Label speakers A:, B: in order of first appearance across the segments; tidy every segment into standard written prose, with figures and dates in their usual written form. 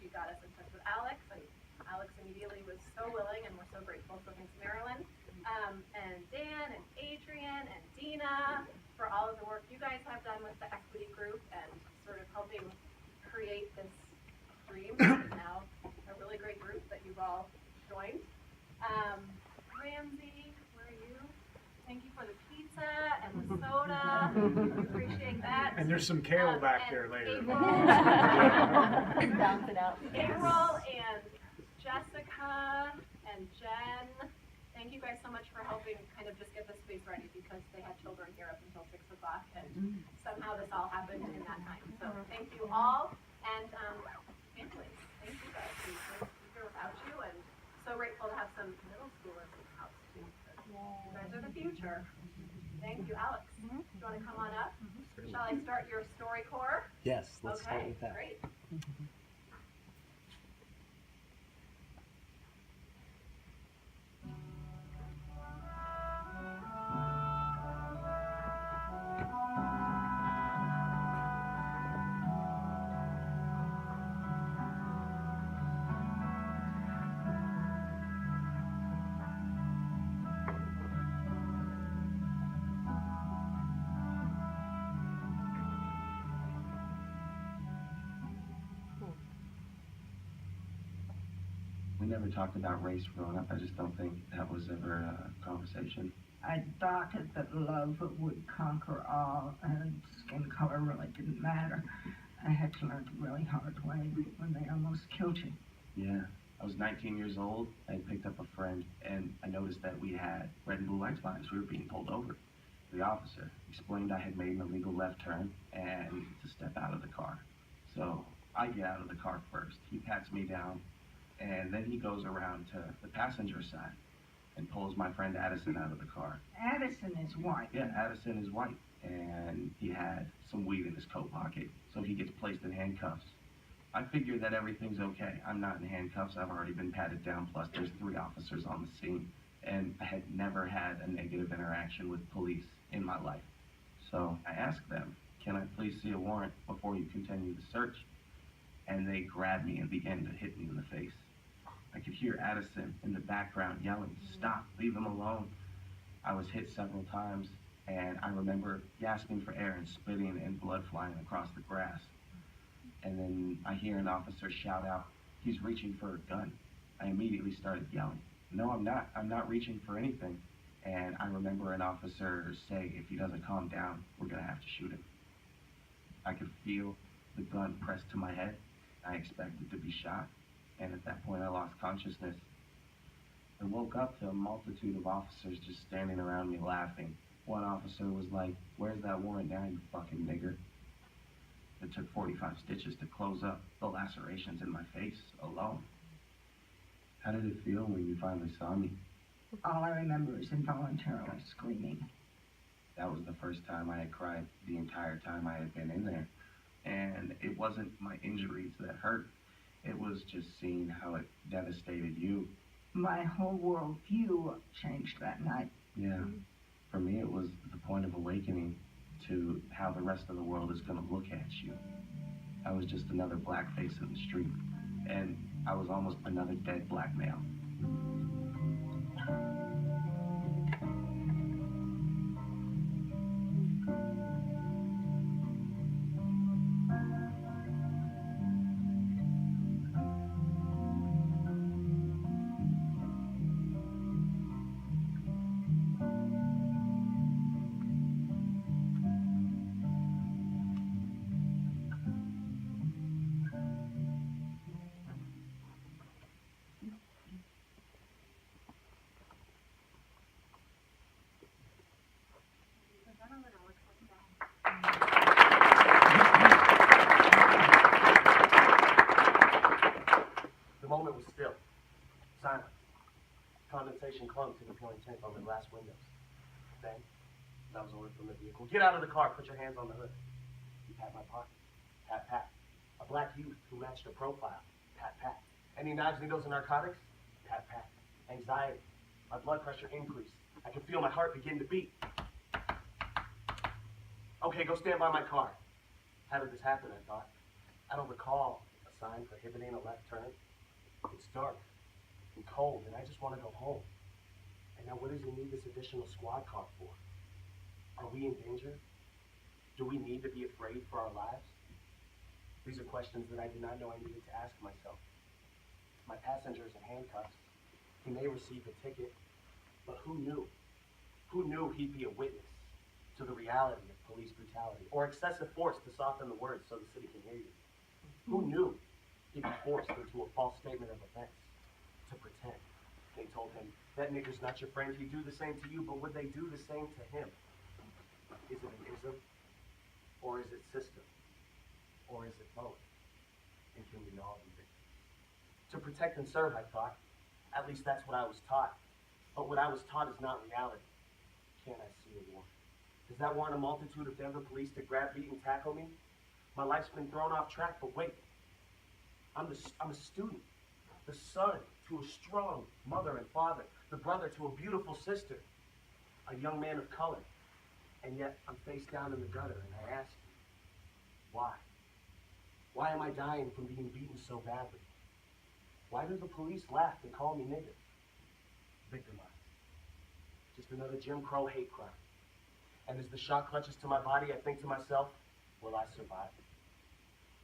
A: she got us in touch with Alex, and Alex immediately was so willing, and we're so grateful. So thanks, Marilyn, and Dan, and Adrian, and Dina, for all of the work you guys have done with the equity group and sort of helping create this dream, which is now a really great group that you've all joined. Ramsey, where are you? Thank you for the pizza and the soda. We appreciate that.
B: And there's some kale back there later.
C: Bounce it out.
A: April and Jessica and Jen, thank you guys so much for helping kind of just get this space ready, because they had children here up until 6 o'clock, and somehow this all happened in that time. So thank you all, and families, thank you guys. We couldn't be here without you, and so grateful to have some middle schoolers in the house too. You guys are the future. Thank you, Alex. Do you want to come on up? Shall I start your StoryCorps?
D: Yes, let's start with that.
A: Great.
E: We never talked about race growing up. I just don't think that was ever a conversation.
F: I thought that love would conquer all, and skin color really didn't matter. I had to learn the really hard way when they almost killed you.
E: Yeah. I was 19 years old. I had picked up a friend, and I noticed that we had red and blue light signs. We were being pulled over. The officer explained I had made an illegal left turn and to step out of the car. So I get out of the car first. He pats me down, and then he goes around to the passenger side and pulls my friend Addison out of the car.
F: Addison is white.
E: Yeah, Addison is white, and he had some weed in his coat pocket, so he gets placed in handcuffs. I figure that everything's okay. I'm not in handcuffs. I've already been patted down, plus there's 3 officers on the scene, and I had never had a negative interaction with police in my life. So I asked them, can I please see a warrant before you continue the search? And they grabbed me and began to hit me in the face. I could hear Addison in the background yelling, "Stop, leave him alone." I was hit several times, and I remember gasping for air and spitting and blood flying across the grass. And then I hear an officer shout out, "He's reaching for a gun." I immediately started yelling, "No, I'm not. I'm not reaching for anything." And I remember an officer say, "If he doesn't calm down, we're gonna have to shoot him." I could feel the gun pressed to my head. I expected to be shot. And at that point, I lost consciousness. I woke up to a multitude of officers just standing around me laughing. One officer was like, "Where's that warrant now, you fucking nigger?" It took 45 stitches to close up the lacerations in my face alone. How did it feel when you finally saw me?
F: All I remember is involuntarily screaming.
E: That was the first time I had cried the entire time I had been in there. And it wasn't my injuries that hurt. It was just seeing how it devastated you.
F: My whole worldview changed that night.
E: Yeah. For me, it was the point of awakening to how the rest of the world is going to look at you. I was just another black face in the street, and I was almost another dead black male.
G: The moment was still. Silent. Condensation clung to the peeling tint on the glass windows. Then, that was ordered from the vehicle. "Get out of the car, put your hands on the hood." He pat my pocket. Pat, pat. A black youth who matched a profile. Pat, pat. Any knives, needles, and narcotics? Pat, pat. Anxiety. My blood pressure increased. I could feel my heart begin to beat. "Okay, go stand by my car." How did this happen, I thought. I don't recall a sign prohibiting a left turn. It's dark and cold, and I just want to go home. And now what does he need this additional squad car for? Are we in danger? Do we need to be afraid for our lives? These are questions that I did not know I needed to ask myself. My passenger is in handcuffs. He may receive a ticket, but who knew? Who knew he'd be a witness to the reality of police brutality or excessive force to soften the words so the city can hear you? Who knew he'd be forced into a false statement of offense to pretend? They told him, that nigger's not your friend, he'd do the same to you, but would they do the same to him? Is it an ism? Or is it system? Or is it both? And can we all be victims? To protect and serve, I thought. At least that's what I was taught. But what I was taught is not reality. Can I see a warrant? Does that warrant a multitude of Denver police to grab, beat, and tackle me? My life's been thrown off track, but wait. I'm a student, the son to a strong mother and father, the brother to a beautiful sister, a young man of color. And yet I'm face down in the gutter, and I ask you, why? Why am I dying from being beaten so badly? Why do the police laugh and call me nigger? Victimized. Just another Jim Crow hate crime. And as the shock clutches to my body, I think to myself, will I survive?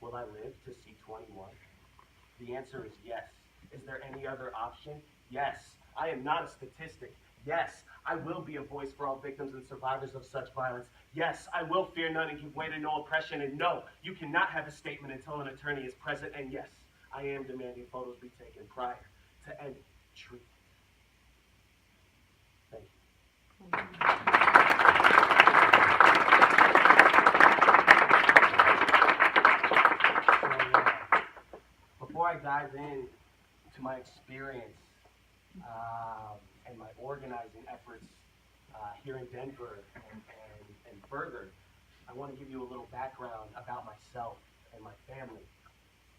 G: Will I live to see 21? The answer is yes. Is there any other option? Yes. I am not a statistic. Yes, I will be a voice for all victims and survivors of such violence. Yes, I will fear none and give way to no oppression. And no, you cannot have a statement until an attorney is present. And yes, I am demanding photos be taken prior to any treatment. Thank you. Before I dive in to my experience and my organizing efforts here in Denver and further, I want to give you a little background about myself and my family.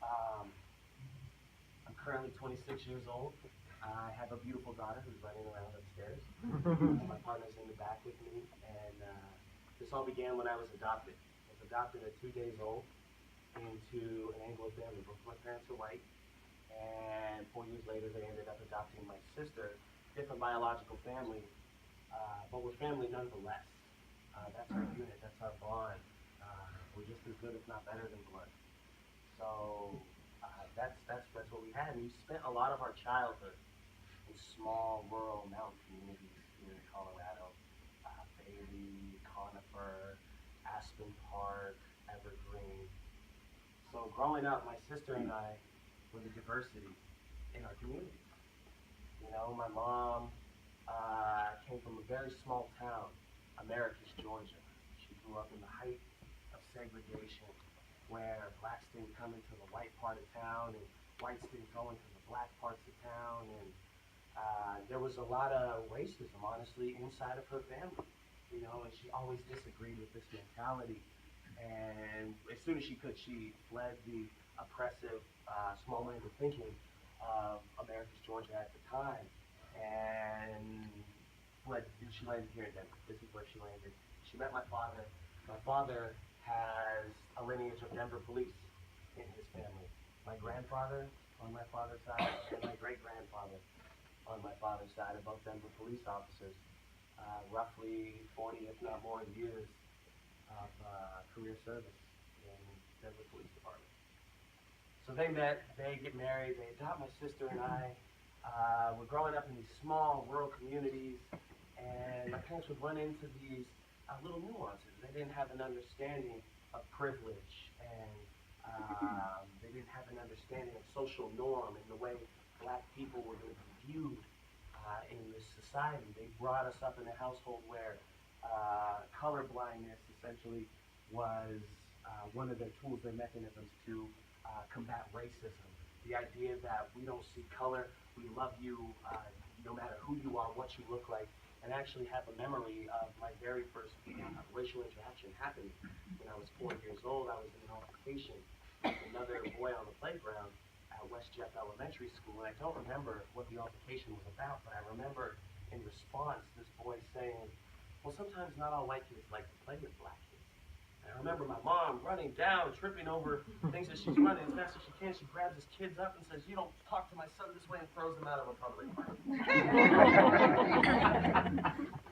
G: I'm currently 26 years old. I have a beautiful daughter who's running around upstairs. My partner's in the back with me, and this all began when I was adopted. I was adopted at 2 days old into an Anglo family. Both my parents are white, and 4 years later they ended up adopting my sister. Different biological family, but we're family nonetheless. That's our unit, that's our bond. We're just as good, if not better, than blood. So that's what we had. And we spent a lot of our childhood in small rural mountain communities here in Colorado. Bailey, Conifer, Aspen Park, Evergreen. So growing up, my sister and I were the diversity in our community. You know, my mom came from a very small town, Americus, Georgia. She grew up in the height of segregation, where blacks didn't come into the white part of town and whites didn't go into the black parts of town. And there was a lot of racism, honestly, inside of her family. You know, and she always disagreed with this mentality. And as soon as she could, she fled the oppressive, small-minded thinking of Americus, Georgia at the time, and she landed here in Denver. This is where she landed. She met my father. My father has a lineage of Denver police in his family. My grandfather on my father's side and my great-grandfather on my father's side are both Denver police officers. Roughly 40, if not more, years of career service in Denver Police Department. So they met, they get married, they adopt my sister and I. We're growing up in these small rural communities, and my parents would run into these little nuances. They didn't have an understanding of privilege, and they didn't have an understanding of social norm and the way black people were going to be viewed in this society. They brought us up in a household where color blindness essentially was one of their tools, their mechanisms to combat racism. The idea that we don't see color, we love you no matter who you are, what you look like, and actually have a memory of my very first racial interaction happening when I was 4 years old. I was in an altercation with another boy on the playground at West Jeff Elementary School, and I don't remember what the altercation was about, but I remember in response this boy saying, well, sometimes not all white kids like to play with black kids. And I remember my mom running down, tripping over things as she's running as fast as she can. She grabs his kids up and says, "You don't talk to my son this way," and throws them out of a public park.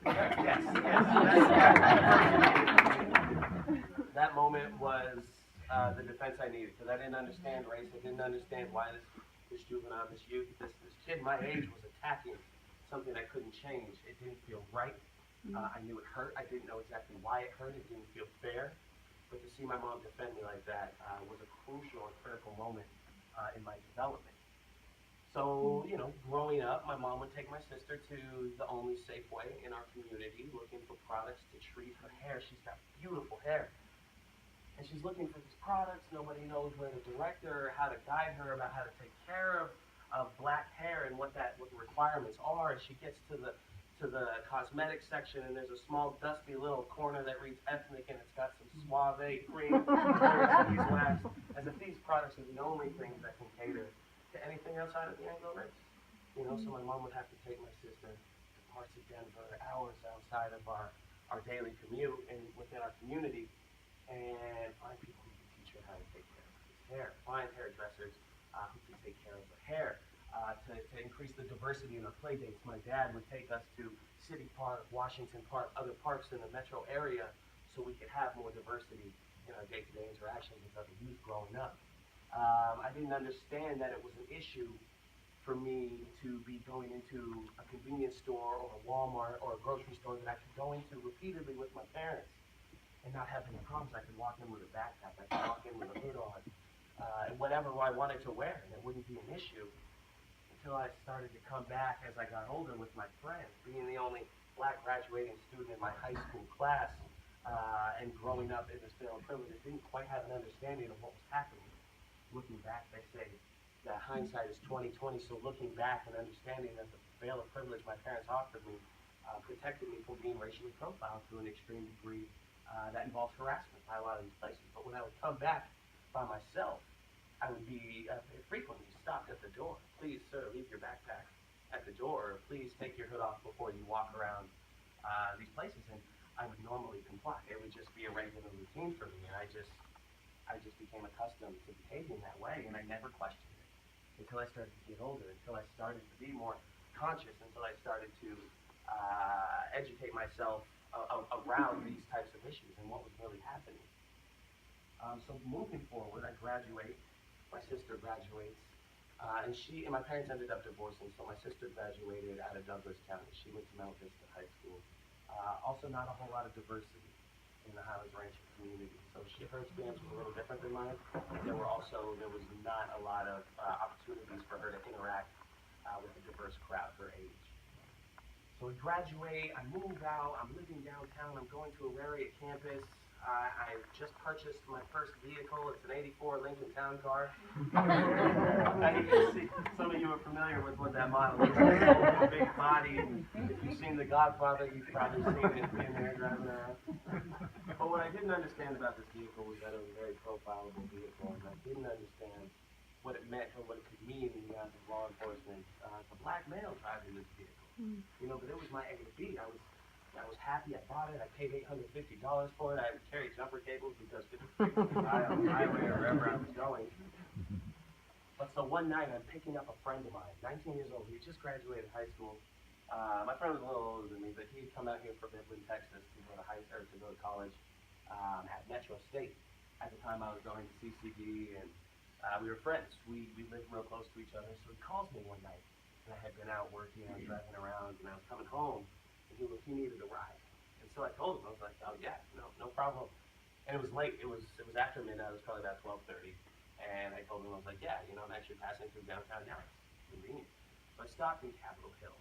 G: Yes. That moment was the defense I needed, because I didn't understand race. I didn't understand why this juvenile, this youth, this kid my age was attacking something I couldn't change. It didn't feel right. I knew it hurt. I didn't know exactly why it hurt. It didn't feel fair. But to see my mom defend me like that was a crucial and critical moment in my development. So, growing up, my mom would take my sister to the only Safeway in our community looking for products to treat her hair. She's got beautiful hair. And she's looking for these products. Nobody knows where to direct her, how to guide her about how to take care of black hair and what the requirements are. And she gets to the cosmetics section, and there's a small dusty little corner that reads ethnic, and it's got some Suave cream beeswax, as if these products are the only things that can cater to anything outside of the Anglo race. So my mom would have to take my sister to parts of Denver, hours outside of our daily commute and within our community, and find people who can teach her how to take care of his hair, find hairdressers who can take care of her hair. To increase the diversity in our play dates, my dad would take us to City Park, Washington Park, other parks in the metro area, so we could have more diversity in our day-to-day interactions with other youth growing up. I didn't understand that it was an issue for me to be going into a convenience store or a Walmart or a grocery store that I could go into repeatedly with my parents and not have any problems. I could walk in with a backpack, I could walk in with a hood on, and whatever I wanted to wear, and it wouldn't be an issue. Until I started to come back as I got older with my friends, being the only black graduating student in my high school class, and growing up in this veil of privilege, I didn't quite have an understanding of what was happening. Looking back, they say that hindsight is 20/20. So looking back and understanding that the veil of privilege my parents offered me protected me from being racially profiled to an extreme degree that involves harassment by a lot of these places. But when I would come back by myself, I would be frequently stopped at the door. "Please, sir, leave your backpack at the door, or please take your hood off before you walk around these places." And I would normally comply. It would just be a regular routine for me, and I just became accustomed to behaving that way, and I never questioned it until I started to get older, until I started to be more conscious, until I started to educate myself around these types of issues and what was really happening. So moving forward, I graduate. My sister graduates, and my parents ended up divorcing, so my sister graduated out of Douglas County. She went to Mount Vista High School. Also not a whole lot of diversity in the Highlands Ranch community, so her experience was a little different than mine. There was not a lot of opportunities for her to interact with a diverse crowd her age. So we graduate, I move out, I'm living downtown, I'm going to a Raritan campus. I just purchased my first vehicle. It's an '84 Lincoln Town Car. You can see, some of you are familiar with what that model is. It's a big body. If you've seen The Godfather, you've probably seen it in there driving around. But what I didn't understand about this vehicle was that it was a very profilable vehicle, and I didn't understand what it meant or what it could mean in the eyes of law enforcement. The black male driving this vehicle. But it was my A to B. I was happy. I bought it. I paid $850 for it. I would carry jumper cables because people freaked me by on the highway or wherever I was going. But so one night, I'm picking up a friend of mine, 19 years old. He just graduated high school. My friend was a little older than me, but he'd come out here from Midland, Texas, to go to college at Metro State. At the time, I was going to CCD, and we were friends. We lived real close to each other. So he calls me one night, and I had been out working, I was driving around, and I was coming home. He needed a ride, and so I told him. I was like, "Oh yeah, no problem." And it was late. It was after midnight. It was probably about 12:30, and I told him, I was like, "Yeah, I'm actually passing through downtown now. It's convenient." So I stopped in Capitol Hill,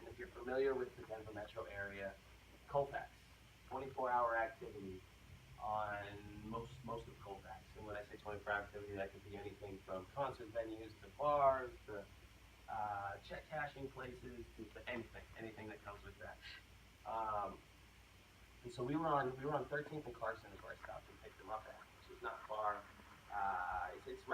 G: and if you're familiar with the Denver metro area, Colfax, 24-hour activity on most of Colfax. And when I say 24-hour activity, that could be anything from concert venues to bars to check cashing places to anything that comes with that. And so we were on 13th and Carson is where I stopped and picked them up at, which is not far. It's